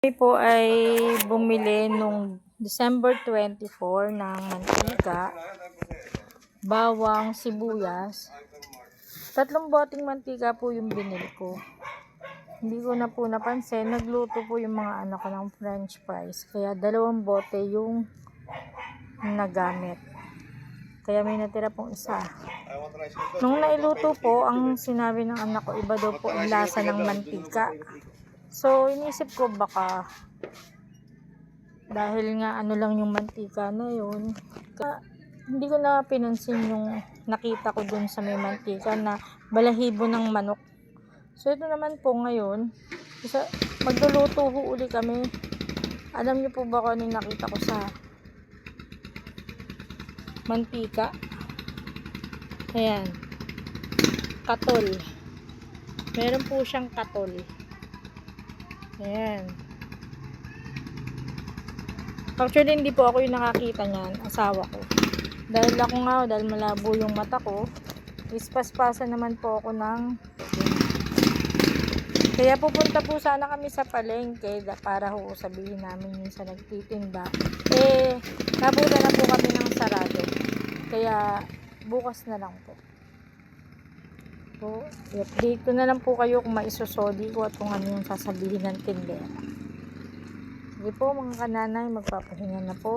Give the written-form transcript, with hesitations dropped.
Kami po ay bumili nung December 24 ng mantika, bawang, sibuyas. 3 boteng mantika po yung binili ko. Hindi ko na po napansin, nagluto po yung mga anak ko ng french fries. Kaya 2 bote yung nagamit. Kaya may natira pong isa. Nung nailuto po, ang sinabi ng anak ko, iba daw po ang lasa ng mantika. So, inisip ko baka dahil nga ano lang yung mantika na yun. Hindi ko na pinansin yung nakita ko dun sa may mantika na balahibo ng manok. So, ito naman po ngayon, magluluto ho uli kami. Alam niyo po ba kung ano yung nakita ko sa mantika? Ayan. Katol. Meron po siyang katol. Ayan. Actually, hindi po ako yung nakakita niyan. Asawa ko. Dahil malabo yung mata ko, ispaspasan naman po ako ng... Kaya pupunta po sana kami sa palengke para ho sabihin namin yung sa nagtitinda. Nabuta na po kami ng sarado. Kaya, bukas na lang po. So, i-update ko na lang po kayo kung maisosoli ko at kung ano yung sasabihin ng tindera. Sige po mga kananay, magpapahinga na po.